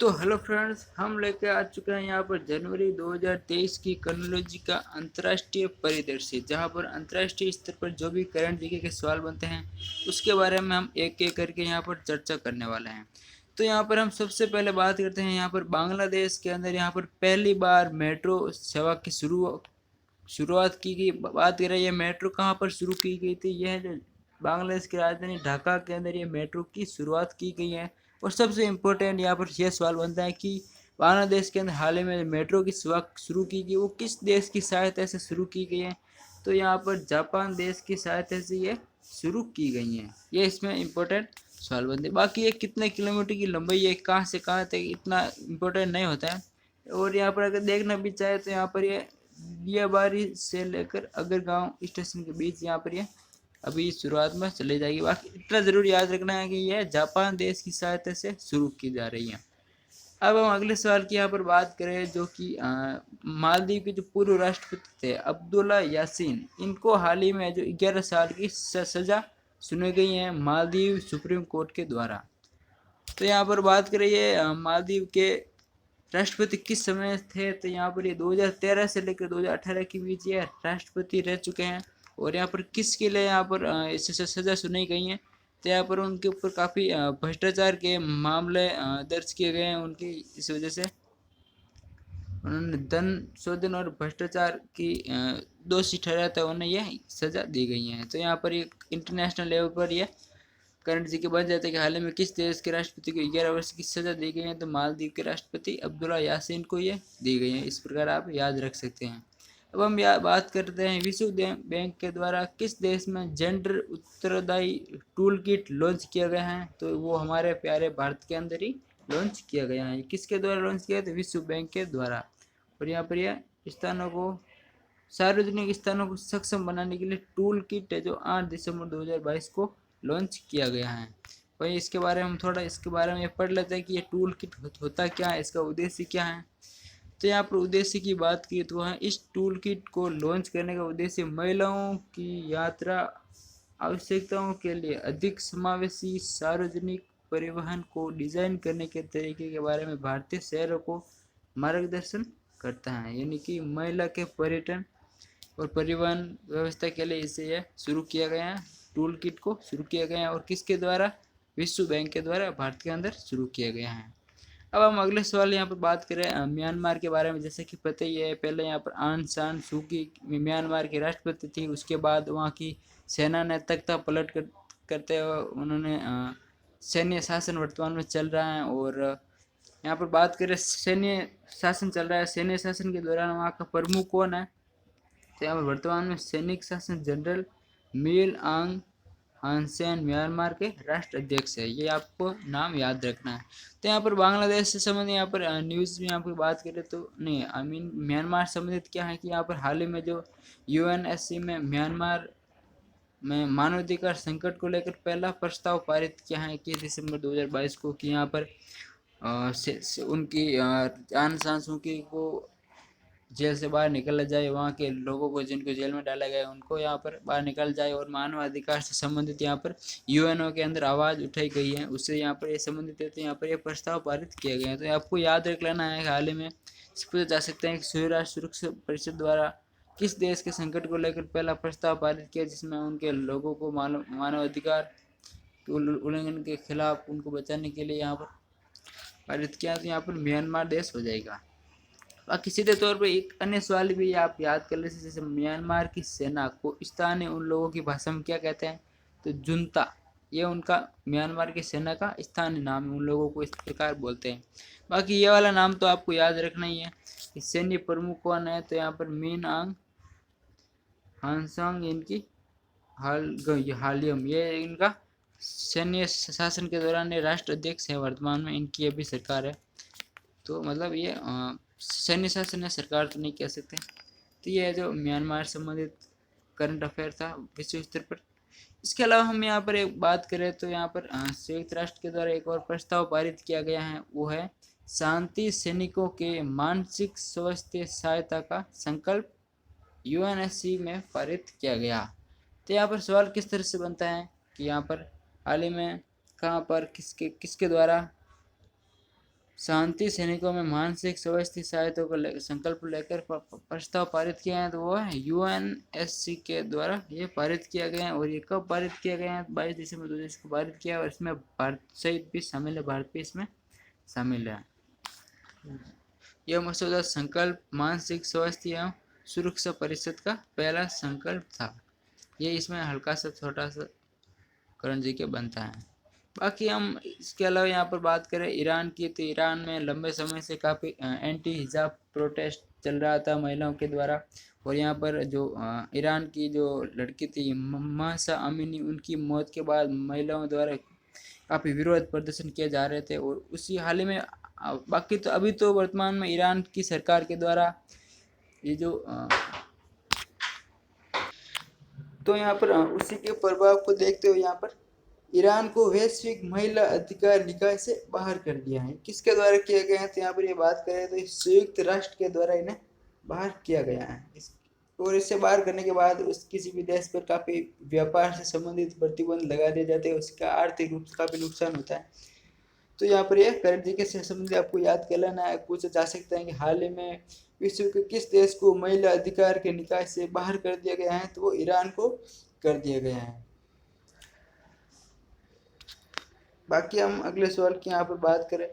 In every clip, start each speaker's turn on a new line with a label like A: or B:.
A: तो hello friends, हम लेके आ चुके हैं यहाँ पर जनवरी 2023 की क्रॉनोलॉजी का अंतर्राष्ट्रीय परिदृश्य, जहाँ पर अंतर्राष्ट्रीय स्तर पर जो भी करंट जीके के सवाल बनते हैं उसके बारे में हम एक एक करके यहाँ पर चर्चा करने वाले हैं। तो यहाँ पर हम सबसे पहले बात करते हैं यहाँ पर बांग्लादेश के अंदर यहाँ पर पहली बार मेट्रो सेवा की शुरुआत की गई। बात करें ये मेट्रो कहाँ पर शुरू की गई थी, यह जो बांग्लादेश की राजधानी ढाका के अंदर ये मेट्रो की शुरुआत की गई है। और सबसे इम्पोर्टेंट यहाँ पर यह सवाल बनता है कि बांग्लादेश के अंदर हाल ही में मेट्रो की शुरुआत शुरू की गई वो किस देश की सहायता से शुरू की गई है। तो यहाँ पर जापान देश की सहायता से ये शुरू की गई हैं। ये इसमें इम्पोर्टेंट सवाल बनते हैं। बाकी ये कितने किलोमीटर की लंबाई है, कहाँ से कहाँ तक, इतना इम्पोर्टेंट नहीं होता है। और यहाँ पर अगर देखना भी चाहे तो यहाँ पर ये दियाबारी से लेकर अगरगांव स्टेशन के बीच यहाँ पर ये अभी शुरुआत में चली जाएगी। बाकी इतना ज़रूर याद रखना है कि यह जापान देश की सहायता से शुरू की जा रही है। अब हम अगले सवाल की यहाँ पर बात करें, जो कि मालदीव के जो पूर्व राष्ट्रपति थे अब्दुल्ला यासीन, इनको हाल ही में जो 11 साल की सज़ा सुनाई गई है मालदीव सुप्रीम कोर्ट के द्वारा। तो यहाँ पर बात करें ये मालदीव के राष्ट्रपति किस समय थे, तो यहाँ पर ये 2013 से लेकर 2018 के बीच ये राष्ट्रपति रह चुके हैं। और यहाँ पर किसके लिए यहाँ पर इससे सज़ा सुनाई गई है, तो यहाँ पर उनके ऊपर काफ़ी भ्रष्टाचार के मामले दर्ज किए गए हैं उनकी, इस वजह से उन्होंने धन शोधन और भ्रष्टाचार की दोषी ठहराया था, उन्हें यह सज़ा दी गई है। तो यहाँ पर एक इंटरनेशनल लेवल पर यह करंट जी के बन जाते हैं कि हाल ही में किस देश के राष्ट्रपति को 11 वर्ष की सजा दी गई है, तो मालदीव के राष्ट्रपति अब्दुल्ला यासीन को ये दी गई है। इस प्रकार आप याद रख सकते हैं। अब हम बात करते हैं विश्व बैंक के द्वारा किस देश में जेंडर उत्तरदायी टूल किट लॉन्च किया गया है, तो वो हमारे प्यारे भारत के अंदर ही लॉन्च किया गया है। किसके द्वारा लॉन्च किया, तो विश्व बैंक के द्वारा। और यहाँ पर यह स्थानों को सार्वजनिक स्थानों को सक्षम बनाने के लिए टूल किट है जो 8 दिसंबर 2022 को लॉन्च किया गया है। वही इसके बारे में हम थोड़ा इसके बारे में पढ़ लेते हैं कि ये टूल किट होता क्या है, इसका उद्देश्य क्या है। तो यहाँ पर उद्देश्य की बात की तो है इस टूल किट को लॉन्च करने का उद्देश्य महिलाओं की यात्रा आवश्यकताओं के लिए अधिक समावेशी सार्वजनिक परिवहन को डिजाइन करने के तरीके के बारे में भारतीय शहरों को मार्गदर्शन करता है। यानी कि महिला के पर्यटन और परिवहन व्यवस्था के लिए इसे यह शुरू किया गया है, टूल किट को शुरू किया गया है। और किसके द्वारा, विश्व बैंक के द्वारा भारत के अंदर शुरू किया गया है। अब हम अगले सवाल यहाँ पर बात करें म्यांमार के बारे में। जैसे कि पता ही है, पहले यहाँ पर आंग सान सू की म्यांमार की राष्ट्रपति थी, उसके बाद वहाँ की सेना ने तख्ता पलट करते हुए उन्होंने सैन्य शासन वर्तमान में चल रहा है। और यहाँ पर बात करें सैन्य शासन चल रहा है, सैन्य शासन के दौरान वहाँ का प्रमुख कौन है, तो यहाँ पर वर्तमान में सैनिक शासन जनरल मील आंग हानसेन म्यांमार के राष्ट्र अध्यक्ष है। ये आपको नाम याद रखना है। तो यहाँ पर बांग्लादेश से संबंधित यहाँ पर न्यूज़ में यहाँ पर बात करें तो नहीं, आई मीन म्यांमार संबंधित क्या है कि यहाँ पर हाल ही में जो यूएनएससी में म्यांमार में मानवाधिकार संकट को लेकर पहला प्रस्ताव पारित किया है 21 दिसंबर 2022 को, कि यहाँ पर उनकी आंग सान सू की को जेल से बाहर निकला जाए, वहाँ के लोगों को जिनको जेल में डाला गया उनको यहाँ पर बाहर निकल जाए। और मानव अधिकार से संबंधित यहाँ पर यूएनओ के अंदर आवाज़ उठाई गई है, उससे यहाँ पर ये संबंधित है। तो यहाँ पर ये प्रस्ताव पारित किया गया है। तो आपको याद रख लेना है, हाल ही में पूछा जा सकते हैं कि संयुक्त राष्ट्र सुरक्षा परिषद द्वारा किस देश के संकट को लेकर पहला प्रस्ताव पारित किया, जिसमें उनके लोगों को मानव अधिकार के उल्लंघन के खिलाफ उनको बचाने के लिए यहाँ पर पारित किया। तो यहाँ पर म्यांमार देश हो जाएगा। बाकी सीधे तौर पर एक अन्य सवाल भी आप याद कर लीजिए, जैसे म्यांमार की सेना को स्थानीय उन लोगों की भाषा में क्या कहते हैं, तो जुंता, ये उनका म्यांमार की सेना का स्थानीय नाम है, उन लोगों को इस प्रकार बोलते हैं। बाकी ये वाला नाम तो आपको याद रखना ही है। सैन्य प्रमुख कौन है, तो यहाँ पर मीन आंग हानसांग इनकी हालियम, ये इनका सैन्य शासन के दौरान ये राष्ट्र अध्यक्ष है, वर्तमान में इनकी अभी सरकार है। तो मतलब ये सैन्य शासन है, सरकार तो नहीं कह सकते। तो ये जो म्यांमार संबंधित करंट अफेयर था विश्व स्तर पर। इसके अलावा हम यहाँ पर एक बात करें तो यहाँ पर संयुक्त राष्ट्र के द्वारा एक और प्रस्ताव पारित किया गया है, वो है शांति सैनिकों के मानसिक स्वास्थ्य सहायता का संकल्प, यूएनएससी में पारित किया गया। तो यहाँ पर सवाल किस तरह से बनता है कि यहाँ पर हाल ही में कहाँ पर किसके द्वारा शांति सैनिकों में मानसिक स्वास्थ्य सहायता को संकल्प लेकर प्रस्ताव पारित किया है, तो वो है यूएनएससी के द्वारा ये पारित किया गया है। और ये कब पारित किया गया है? 22 दिसंबर 2020 को पारित किया है। और इसमें भारत सहित भी शामिल है, भारत भी इसमें शामिल है। यह मसौदा संकल्प मानसिक स्वास्थ्य एवं सुरक्षा परिषद का पहला संकल्प था। ये इसमें हल्का सा छोटा सा करण जी के बनता है। बाकी हम इसके अलावा यहाँ पर बात करें ईरान की, तो ईरान में लंबे समय से काफ़ी एंटी हिजाब प्रोटेस्ट चल रहा था महिलाओं के द्वारा। और यहाँ पर जो ईरान की जो लड़की थी महसा अमीनी, उनकी मौत के बाद महिलाओं द्वारा काफ़ी विरोध प्रदर्शन किए जा रहे थे। और उसी हाल ही में बाकी तो अभी तो वर्तमान में ईरान की सरकार के द्वारा ये जो तो यहाँ पर उसी के प्रभाव को देखते हुए यहाँ पर ईरान को वैश्विक महिला अधिकार निकाय से बाहर कर दिया है। किसके द्वारा किया गया है? तो यहाँ पर ये बात करें तो संयुक्त राष्ट्र के द्वारा इन्हें बाहर किया गया है। और इसे बाहर करने के बाद उस किसी भी देश पर काफ़ी व्यापार से संबंधित प्रतिबंध लगा दिए जाते हैं, उसका आर्थिक रूप से काफ़ी नुकसान होता है। तो यहाँ पर यह करण जी के से संबंधित आपको याद कर लेना है। पूछा जा सकता है कि हाल ही में विश्व के किस देश को महिला अधिकार के निकाय से बाहर कर दिया गया है? तो वो ईरान को कर दिया गया है। बाकी हम अगले सवाल की यहाँ पर बात करें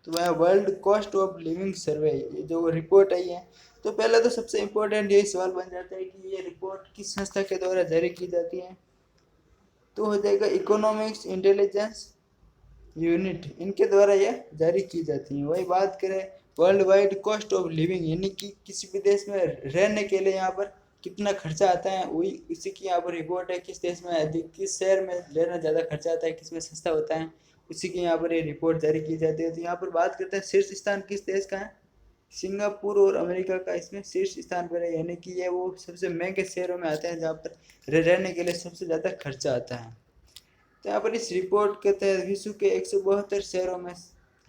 A: तो वह वर्ल्ड कॉस्ट ऑफ लिविंग सर्वे जो रिपोर्ट आई है, तो पहले तो सबसे इम्पोर्टेंट यही सवाल बन जाता है कि ये रिपोर्ट किस संस्था के द्वारा जारी की जाती है? तो हो जाएगा इकोनॉमिक्स इंटेलिजेंस यूनिट, इनके द्वारा यह जारी की जाती है। वही बात करें world wide cost of living, यानी कि किसी भी देश में रहने के लिए यहाँ पर कितना खर्चा आता है, वही इसी की यहाँ पर रिपोर्ट है। किस देश में अधिक, किस शहर में रहना ज़्यादा खर्चा आता है, किस में सस्ता होता है, उसी की यहाँ पर ये रिपोर्ट जारी की जाती है। तो यहाँ पर बात करते हैं शीर्ष स्थान किस देश का है? सिंगापुर और अमेरिका का इसमें शीर्ष स्थान पर है, यानी कि ये वो सबसे महंगे शहरों में आते हैं जहाँ पर रहने के लिए सबसे ज़्यादा खर्चा आता है। तो यहाँ पर इस रिपोर्ट के तहत विश्व के 172 शहरों में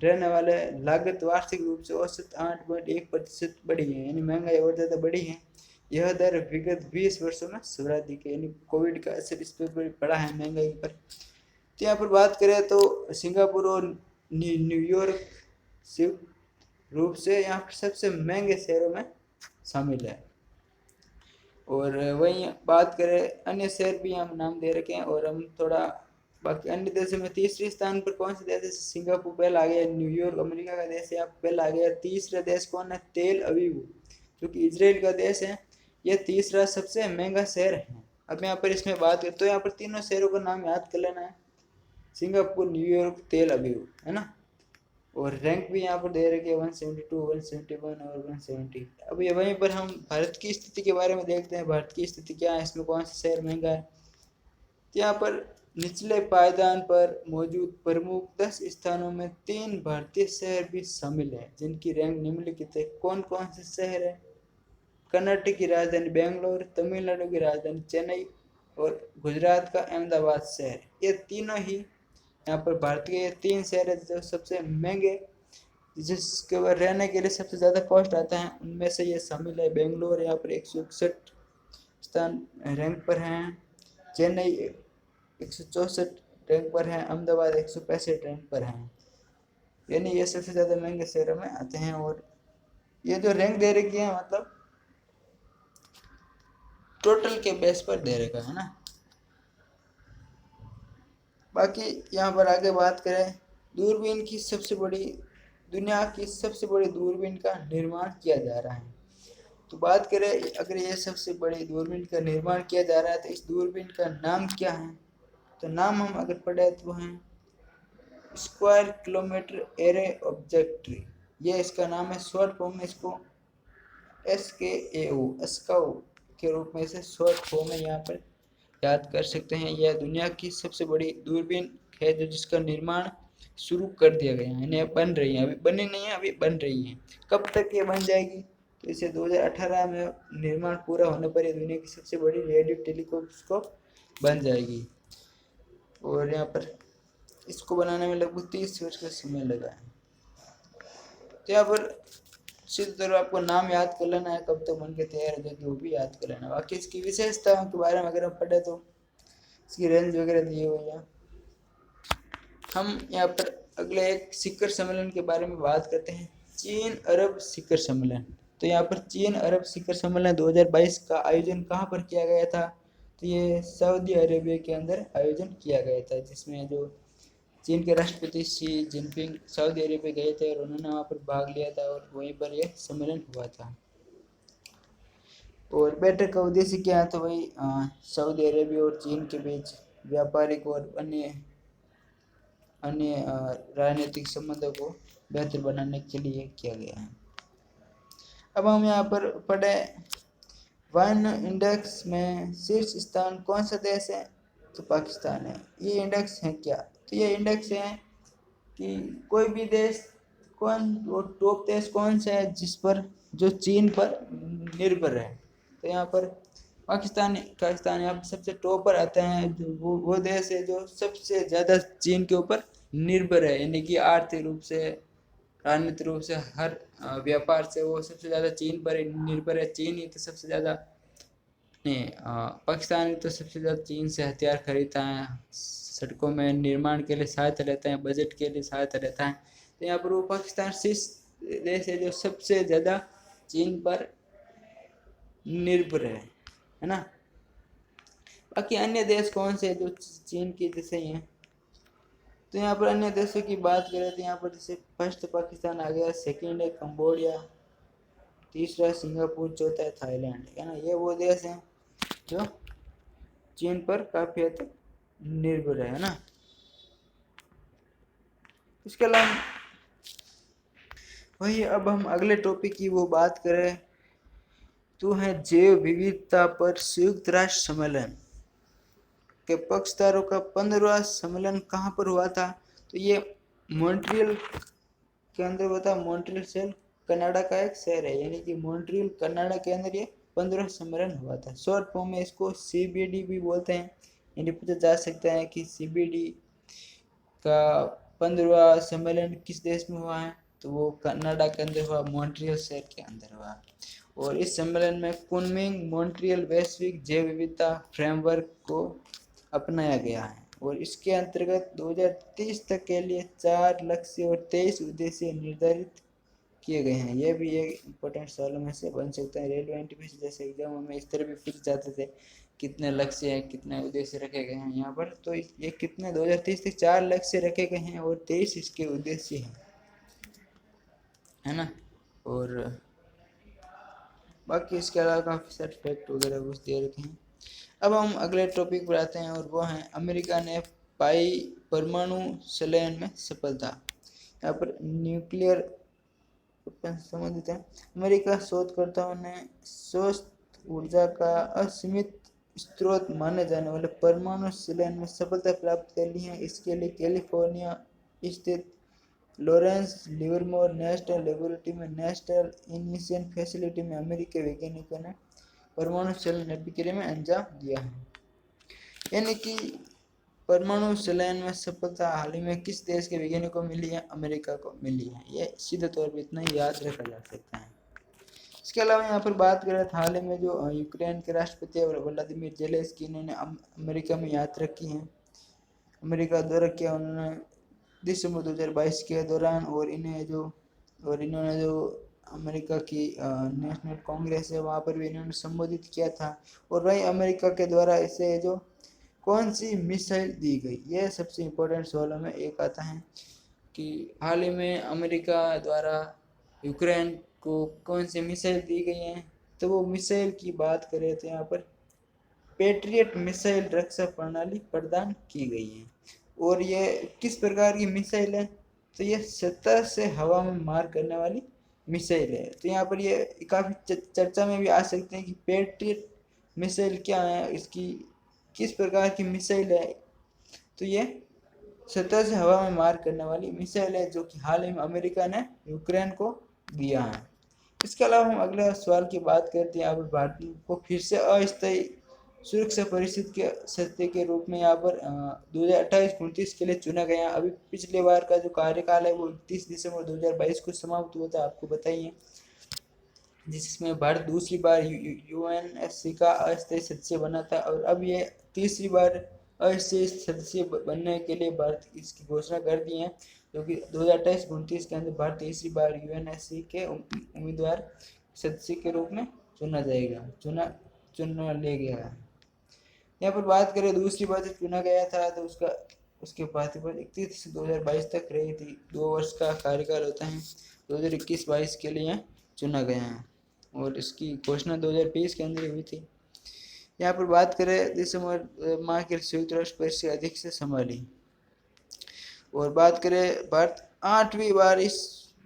A: रहने वाले लागत वार्षिक रूप से औसत 8.1% बढ़ी है, यानी महंगाई और ज़्यादा बढ़ी है। यह दर विगत 20 वर्षों में सर्वाधिक है, यानी कोविड का असर इस पर पड़ा है महंगाई पर। तो यहाँ पर बात करें तो सिंगापुर और न्यूयॉर्क संयुक्त रूप से यहाँ पर सबसे महंगे शहरों में शामिल है। और वहीं बात करें अन्य शहर भी हम नाम दे रखे हैं। और हम थोड़ा बाकी अन्य देशों में तीसरे स्थान पर कौन से देश है? सिंगापुर पहला आ गया, न्यूयॉर्क अमेरिका का देश है यहाँ पहला आ गया। तीसरा देश कौन है? तेल अवीव, जो कि इजराइल का देश है। यह तीसरा सबसे महंगा शहर है। अब यहाँ पर इसमें बात करें तो यहाँ पर तीनों शहरों का नाम याद कर लेना है, सिंगापुर, न्यूयॉर्क, तेल अवीव, है ना। और रैंक भी यहाँ पर दे रखे 172, 171 और 170। अब ये वहीं पर हम भारत की स्थिति के बारे में देखते हैं, भारत की स्थिति क्या है, इसमें कौन सा शहर महंगा है। तो यहाँ पर निचले पायदान पर मौजूद प्रमुख 10 स्थानों में 3 भारतीय शहर भी शामिल हैं, जिनकी रैंक निम्नलिखित है। कौन कौन से शहर है? कर्नाटक की राजधानी बेंगलोर, तमिलनाडु की राजधानी चेन्नई और गुजरात का अहमदाबाद शहर। ये तीनों ही यहाँ पर भारत के 3 शहर है जो सबसे महंगे, जिसके ऊपर रहने के लिए सबसे ज़्यादा कॉस्ट आता है, उनमें से ये शामिल है। बेंगलोर यहाँ पर 161 स्थान रैंक पर हैं, चेन्नई 164 रैंक पर है, अहमदाबाद 165 रैंक पर हैं, यानी ये सबसे ज़्यादा महंगे शहरों में आते हैं। और ये जो रैंक दे रखी है मतलब टोटल के बेस पर दे रखा है ना। बाकी यहाँ पर आगे बात करें दूरबीन की सबसे बड़ी, दुनिया की सबसे बड़ी दूरबीन का निर्माण किया जा रहा है। तो बात करें अगर ये सबसे बड़ी दूरबीन का निर्माण किया जा रहा है तो इस दूरबीन का नाम क्या है? तो नाम हम अगर पढ़े तो हैं स्क्वायर किलोमीटर एरे ऑब्जेक्ट्री, ये इसका नाम है। शॉर्ट फॉर्म में इसको SKAO के रूप में इसे शॉर्ट फॉर्म में यहाँ पर याद कर सकते हैं। यह दुनिया की सबसे बड़ी दूरबीन है जो जिसका निर्माण शुरू कर दिया गया है, यानी बन रही है, अभी बनी नहीं है, अभी बन रही है। कब तक ये बन जाएगी? तो इसे 2018 में निर्माण पूरा होने पर ये दुनिया की सबसे बड़ी रेडियो टेलीस्कोप बन जाएगी। और यहाँ पर इसको बनाने में लगभग 30 वर्ष का समय लगा है। तो यहाँ पर सीधी तरह आपको नाम याद कर लेना है, कब तक बन के तैयार हो जाएगी वो भी याद कर लेना। बाकी इसकी विशेषताओं के बारे में अगर हम पढ़े तो इसकी रेंज वगैरह दी हुई है। हम यहाँ पर अगले एक शिखर सम्मेलन के बारे में बात करते हैं, चीन अरब शिखर सम्मेलन। तो यहाँ पर चीन अरब शिखर सम्मेलन 2022 का आयोजन कहाँ पर किया गया था? तो ये सऊदी अरेबिया के अंदर आयोजन किया गया था, जिसमें जो चीन के राष्ट्रपति शी जिनपिंग सऊदी अरेबिया गए थे और उन्होंने वहाँ पर भाग लिया था और वहीं पर यह सम्मेलन हुआ था। और बैठक का उद्देश्य क्या है? तो वही सऊदी अरेबिया और चीन के बीच व्यापारिक और अन्य राजनीतिक संबंधों को बेहतर बनाने के लिए किया गया है। अब हम यहाँ पर पढ़े, वन इंडेक्स में शीर्ष स्थान कौन सा देश है? तो पाकिस्तान है। ये इंडेक्स है क्या? तो ये इंडेक्स है कि कोई भी देश कौन वो टॉप देश कौन सा है जिस पर जो चीन पर निर्भर है। तो यहाँ पर पाकिस्तान यहाँ पर सबसे टॉप पर आता है, जो वो देश है जो सबसे ज़्यादा चीन के ऊपर निर्भर है, यानी कि आर्थिक रूप से, राजनीतिक रूप से, हर व्यापार से वो सबसे ज़्यादा चीन पर निर्भर है। चीन ही तो सबसे ज़्यादा नहीं, पाकिस्तान ही तो सबसे ज़्यादा चीन से हथियार खरीदता है, सड़कों में निर्माण के लिए सहायता लेता है, बजट के लिए सहायता लेता है। तो यहाँ पर वो पाकिस्तान शीर्ष देश है जो सबसे ज़्यादा चीन पर निर्भर है ना। बाकी अन्य देश कौन से जो चीन के जैसे ही हैं? तो यहाँ पर अन्य देशों की बात करें तो यहाँ पर जैसे फर्स्ट पाकिस्तान आ गया, सेकंड है कंबोडिया, तीसरा सिंगापुर, चौथा है थाईलैंड, है ना। ये वो देश हैं जो चीन पर काफ़ी हद तक निर्भर है ना। इसके अलावा वही अब हम अगले टॉपिक की वो बात करें तो है जैव विविधता पर संयुक्त राष्ट्र सम्मेलन के पक्षधारों का 15वां सम्मेलन कहाँ पर हुआ था? तो ये मॉन्ट्रियल के अंदर हुआ था। मॉन्ट्रियल शहर कनाडा का एक शहर है, यानी कि मॉन्ट्रियल कनाडा के अंदर ये 15वां सम्मेलन हुआ था। शॉर्ट फॉर्म में इसको CBD भी बोलते हैं। यानी पूछा जा सकता है कि CBD का 15वां सम्मेलन किस देश में हुआ है? तो वो कनाडा के अंदर हुआ, मॉन्ट्रियल शहर के अंदर हुआ। और इस सम्मेलन में कुनमिंग मॉन्ट्रियल वैश्विक जैव विविधता फ्रेमवर्क को अपनाया गया है और इसके अंतर्गत 2030 तक के लिए 4 लक्ष्य और 23 उद्देश्य निर्धारित किए गए हैं। यह भी एक इम्पोर्टेंट सवालों में से बन सकता है। रेलवे एनटीपीसी जैसे एग्जामों में इस तरह भी पूछे जाते थे, कितने लक्ष्य हैं, कितने उद्देश्य रखे गए हैं यहाँ पर। तो ये कितने 2030 तक 4 लक्ष्य रखे गए हैं और 23 इसके उद्देश्य हैं, है ना। और बाकी इसके अलावा काफ़ी सारे फैक्ट वगैरह कुछ दे रखे हैं। अब हम अगले टॉपिक पर आते हैं और वो है अमेरिका ने पाई परमाणु संलयन में सफलता। यहाँ पर न्यूक्लियर संबंधित है। अमेरिका शोधकर्ताओं ने स्वस्थ ऊर्जा का असीमित स्रोत माने जाने वाले परमाणु संलयन में सफलता प्राप्त कर ली है। इसके लिए कैलिफोर्निया स्थित लॉरेंस लिवरमोर नेशनल लेबोरेटरी में नेशनल इनिशियल फैसिलिटी में अमेरिकी वैज्ञानिकों ने परमाणु संलयन अभिक्रिया में अंजाम दिया है। यानी कि परमाणु संलयन में सफलता हाल ही में किस देश के वैज्ञानिकों को मिली है? अमेरिका को मिली है। ये सीधे तौर पर इतना ही याद रखा जा सकता है। इसके अलावा यहाँ पर बात करें हाल ही में जो यूक्रेन के राष्ट्रपति व्लादिमीर जेलेंस्की इन्होंने अमेरिका में यात्रा की है, अमेरिका दौरा किया उन्होंने दिसंबर 2022 के दौरान। और इन्होंने जो अमेरिका की नेशनल कांग्रेस है वहाँ पर भी इन्होंने संबोधित किया था। और वही अमेरिका के द्वारा इसे जो कौन सी मिसाइल दी गई, यह सबसे इम्पोर्टेंट सवालों में एक आता है कि हाल ही में अमेरिका द्वारा यूक्रेन को कौन सी मिसाइल दी गई है। तो वो मिसाइल की बात करें तो यहाँ पर पेट्रियट मिसाइल रक्षा प्रणाली प्रदान की गई है। और ये किस प्रकार की मिसाइल है? तो ये सतह से हवा में मार करने वाली मिसाइल है। तो यहाँ पर ये काफ़ी चर्चा में भी आ सकते हैं कि पेट्रियट मिसाइल क्या है, इसकी किस प्रकार की मिसाइल है। तो ये सतह से हवा में मार करने वाली मिसाइल है जो कि हाल ही में अमेरिका ने यूक्रेन को दिया है। इसके अलावा हम अगले सवाल की बात करते हैं। यहाँ पर भारत को फिर से अस्थायी सुरक्षा परिषद के सदस्य के रूप में यहाँ पर 2028-29 के लिए चुना गया। अभी पिछले बार का जो कार्यकाल है वो 31 दिसंबर 2022 को समाप्त हुआ था, आपको बताइए, जिसमें भारत दूसरी बार यूएनएससी का अस्थायी सदस्य बना था। और अब ये तीसरी बार अस्थायी सदस्य बनने के लिए भारत इसकी घोषणा कर दी है, जो कि 2028-29 के अंदर भारत तीसरी बार यूएनएससी के उम्मीदवार सदस्य के रूप में चुना ले गया है। यहाँ पर बात करें दूसरी बार जब चुना गया था तो उसके बाद 31 से 2022 तक रही थी। 2 वर्ष का कार्यकाल होता है। 2021-22 के लिए चुना गया है और इसकी घोषणा 2020 के अंदर हुई थी। यहाँ पर बात करें दिसंबर माह के संयुक्त राष्ट्र परिषद अध्यक्ष से संभाली और बात करें भारत 8वीं बार इस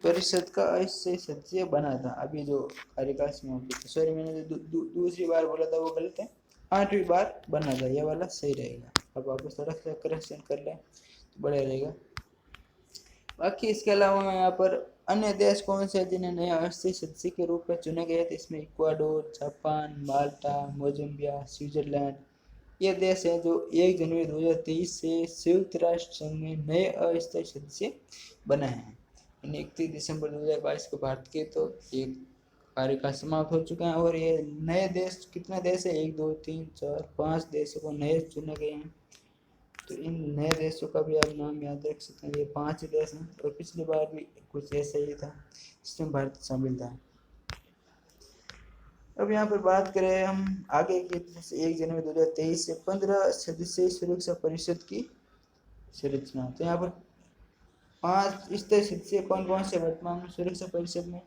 A: परिषद का अस्थायी सदस्य बना था। अभी जो कार्यकाल समाप्त हुई, सॉरी मैंने जो दूसरी बार बोला था वो गलत है, 8वीं बार बना था, यह वाला सही रहेगा। अब आप थोड़ा सा करेक्शन कर लें तो बढ़िया रहेगा। बाकी इसके अलावा यहाँ पर अन्य देश कौन से जिन्हें नए अस्थायी सदस्य के रूप में चुने गए थे, इसमें इक्वाडोर, जापान, माल्टा, मोजम्बिया, स्विट्जरलैंड ये देश हैं जो 1 जनवरी 2023 से संयुक्त राष्ट्र संघ में नए अस्थायी सदस्य बने हैं। 31 दिसंबर 2022 को भारत के तो एक कार्यकाल समाप्त हो चुका है और ये नए देश कितने देश है, 1 2 3 4 5 देशों को नए चुने गए हैं। तो इन नए देशों का भी आप नाम याद रख सकते हैं। ये 5 देश हैं और पिछली बार भी कुछ ऐसा ही था, इसमें भारत शामिल था। अब यहाँ पर बात करें हम आगे की, 1 जनवरी 2023 से 15 सदस्यीय सुरक्षा परिषद की संरचना। तो यहाँ पर 5 स्थायी सदस्य कौन कौन से वर्तमान में सुरक्षा परिषद में,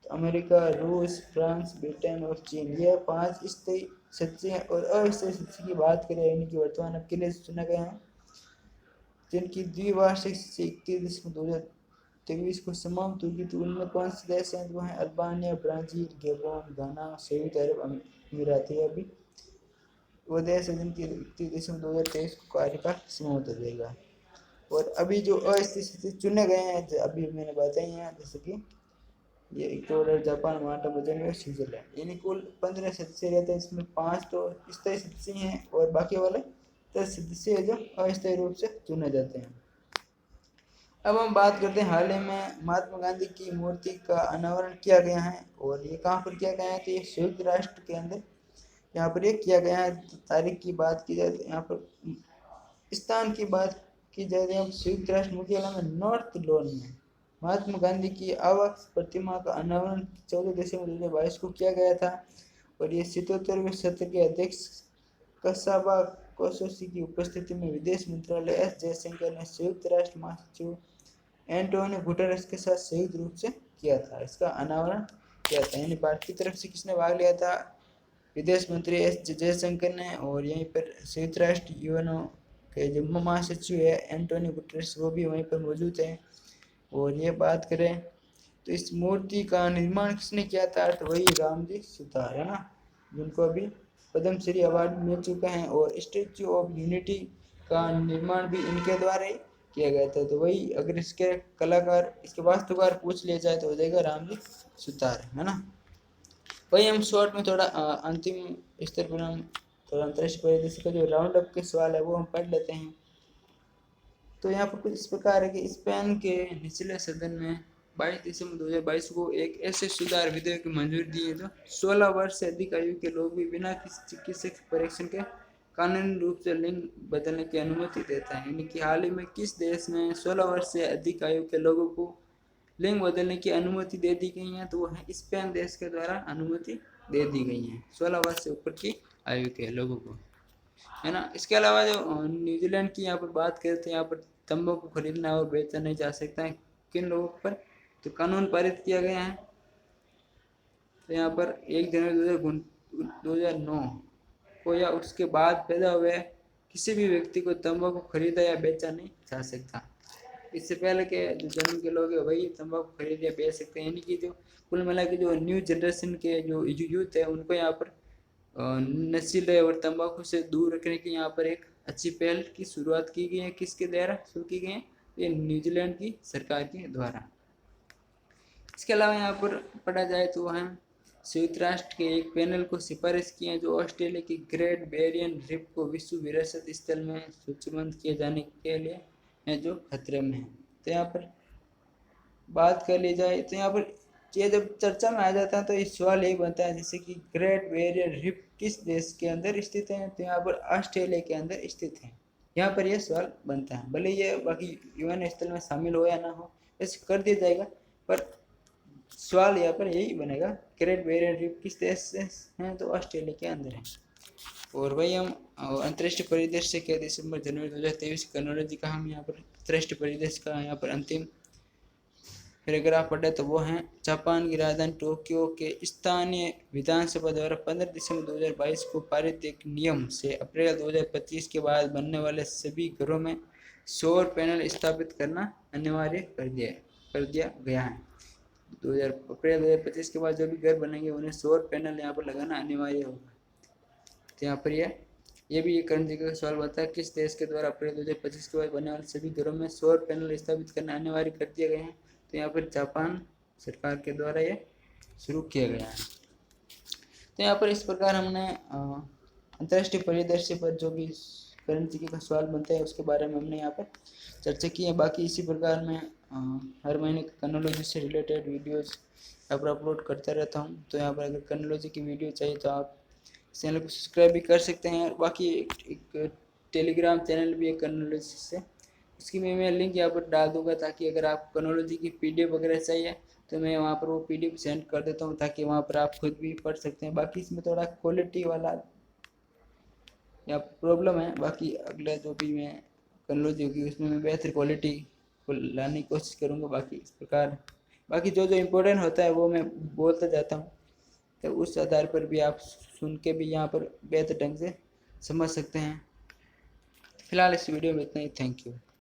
A: तो अमेरिका, रूस, फ्रांस, ब्रिटेन और चीन, ये 5 स्थायी सदस्य हैं। और अस्थायी सदस्य की बात करें इनकी वर्तमान अब के लिए चुने गए हैं, जिनकी द्विवार्षिक से 31 दिसंबर 2023 को समाप्त होगी। तो उनमें कौन से देश हैं, वो हैं अल्बानिया, ब्राजील, गैबोन, घाना, संयुक्त अरब अमीरात। अभी वो देश है जिनकी 31 दिसंबर 2023 को कार्यकाल समाप्त हो जाएगा। और अभी जो अस्थायी सदस्य चुने गए हैं अभी मैंने बताई हैं, जैसे कि ये इक्वाडोर, जापान, माल्टा, मोजाम्बिक, स्विट्जरलैंड, यानी कुल 15 सदस्य रहते हैं। इसमें 5 तो स्थायी सदस्य हैं और बाकी वाले 10 सदस्य जो अस्थायी रूप से चुने जाते हैं। अब हम बात करते हैं हाल ही में महात्मा गांधी की मूर्ति का अनावरण किया गया है और ये कहाँ पर किया गया है, तो ये संयुक्त राष्ट्र के अंदर यहाँ पर ये किया गया है। तारीख की बात की जाए, यहाँ पर स्थान की बात की जाए, यहाँ पर संयुक्त राष्ट्र मुख्यालय में नॉर्थ लोन में महात्मा गांधी की आवास प्रतिमा का अनावरण 14 दिसंबर 2022 को किया गया था। और ये 77वें सत्र के अध्यक्ष कसाबा कोसोसी की उपस्थिति में विदेश मंत्रालय एस जयशंकर ने संयुक्त राष्ट्र महासचिव एंटोनियो गुटेरेस के साथ संयुक्त रूप से किया था, इसका अनावरण किया था। यानी भारत की तरफ से किसने भाग लिया था, विदेश मंत्री एस जयशंकर ने। और यहीं पर संयुक्त राष्ट्र यूएनओ के जो महासचिव है एंटोनियो गुटेरेस, वो भी वहीं पर मौजूद है। और ये बात करें तो इस मूर्ति का निर्माण किसने किया था, तो वही रामजी सुतार है ना, जिनको अभी पद्मश्री अवार्ड मिल चुका है। और स्टैच्यू ऑफ यूनिटी का निर्माण भी इनके द्वारा ही किया गया था। तो वही अगर इसके कलाकार, इसके वास्तुकार पूछ लिया जाए तो हो जाएगा रामजी सुतार, है ना। वही हम शॉर्ट में थोड़ा अंतिम स्तर पर हम थोड़ा अंतर्राष्ट्रीय परिदृश्य का जो राउंड अप के सवाल है वो हम पढ़ लेते हैं। तो यहाँ पर कुछ इस प्रकार है कि स्पेन के निचले सदन में 22 दिसंबर 2022 को एक ऐसे सुधार विधेयक की मंजूरी दी है जो 16 वर्ष से अधिक आयु के लोग भी बिना किसी चिकित्सक परीक्षण के कानूनी रूप से लिंग बदलने की अनुमति देता है। यानी कि हाल ही में किस देश में 16 वर्ष से अधिक आयु के लोगों को लिंग बदलने की अनुमति दे दी गई है, तो वो है स्पेन देश के द्वारा अनुमति दे दी गई है 16 वर्ष से ऊपर की आयु के लोगों को, है ना। इसके अलावा जो न्यूजीलैंड की यहाँ पर बात करते हैं, यहाँ पर तंबाकू खरीदना और बेचा नहीं जा सकता है किन लोगों पर, तो कानून पारित किया गया है। तो यहाँ पर 1 जनवरी 2009 को या उसके बाद पैदा हुए किसी भी व्यक्ति को तंबाकू खरीदा या बेचा नहीं जा सकता। इससे पहले के जो जन्म के लोग हैं वही तंबाकू खरीद या बेच सकते हैं। यानी कि जो कुल मिला के जो न्यू जनरेशन के जो यूथ है उनको यहाँ पर नशीले और तंबाकू से दूर रखने की यहाँ पर एक अच्छी पहल की शुरुआत की गई है। किसके द्वारा शुरू की गई है, ये न्यूजीलैंड की सरकार के द्वारा। इसके अलावा यहाँ पर पढ़ा जाए तो वहाँ संयुक्त राष्ट्र के एक पैनल को सिफारिश की है जो ऑस्ट्रेलिया की ग्रेट बैरियर रीफ को विश्व विरासत स्थल में सूचीबद्ध किए जाने के लिए है जो खतरे में है। तो यहाँ पर बात कर ली जाए तो यहाँ पर ये जब चर्चा में आ जाता है तो इस सवाल यही बनता है जैसे कि ग्रेट बैरियर रीफ किस देश के अंदर स्थित है, तो यहाँ पर ऑस्ट्रेलिया के अंदर स्थित है। यहाँ पर यह सवाल बनता है। भले ये बाकी यूएन स्थल में शामिल हो या ना हो, ऐसे कर दिया जाएगा, पर सवाल यहाँ पर यही बनेगा, ग्रेट बैरियर रीफ किस देश से हैं, तो ऑस्ट्रेलिया के अंदर है। और वही हम अंतर्राष्ट्रीय परिदृश्य के दिसंबर जनवरी 2023 कन्नौज का हम यहाँ पर अंतर्राष्ट्रीय परिदृश्य का यहाँ पर अंतिम पैराग्राफ पढ़े तो वो हैं, जापान की राजधानी टोक्यो के स्थानीय विधानसभा द्वारा 15 दिसंबर 2022 को पारित एक नियम से अप्रैल 2025 के बाद बनने वाले सभी घरों में सौर पैनल स्थापित करना अनिवार्य कर दिया गया है। अप्रैल 2025 के बाद जो भी घर बनेंगे उन्हें सौर पैनल यहाँ पर लगाना अनिवार्य होगा। तो यहाँ पर ये भी करण जी का सवाल बता है, किस देश के द्वारा अप्रैल 2025 के बाद बनने वाले सभी घरों में सौर पैनल स्थापित करना अनिवार्य कर दिए गए हैं, तो यहाँ पर जापान सरकार के द्वारा ये शुरू किया गया है। तो यहाँ पर इस प्रकार हमने अंतर्राष्ट्रीय परिदृश्य पर जो भी करण जी का सवाल बनता है उसके बारे में हमने यहाँ पर चर्चा की है। बाकी इसी प्रकार मैं हर महीने कन्नोलॉजी से रिलेटेड वीडियोज़ यहाँ पर अपलोड करता रहता हूँ। तो यहाँ पर अगर कन्नोलॉजी की वीडियो चाहिए तो आप चैनल को सब्सक्राइब भी कर सकते हैं। बाकी एक टेलीग्राम चैनल भी है कन्नोलॉजी से, उसकी मैं लिंक यहाँ पर डाल दूंगा, ताकि अगर आप कन्नोलॉजी की PDF वगैरह चाहिए तो मैं वहाँ पर वो PDF सेंड कर देता हूँ, ताकि वहाँ पर आप खुद भी पढ़ सकते हैं। बाकी इसमें थोड़ा क्वालिटी वाला या प्रॉब्लम है, बाकी अगला जो भी मैं कन्नोलॉजी होगी उसमें मैं बेहतर क्वालिटी को लाने की कोशिश करूँगा। बाकी इस प्रकार बाकी जो इम्पोर्टेंट होता है वो मैं बोलता जाता हूँ, तो उस आधार पर भी आप सुन के भी यहाँ पर बेहतर ढंग से समझ सकते हैं। फिलहाल इस वीडियो में इतना ही। Thank you.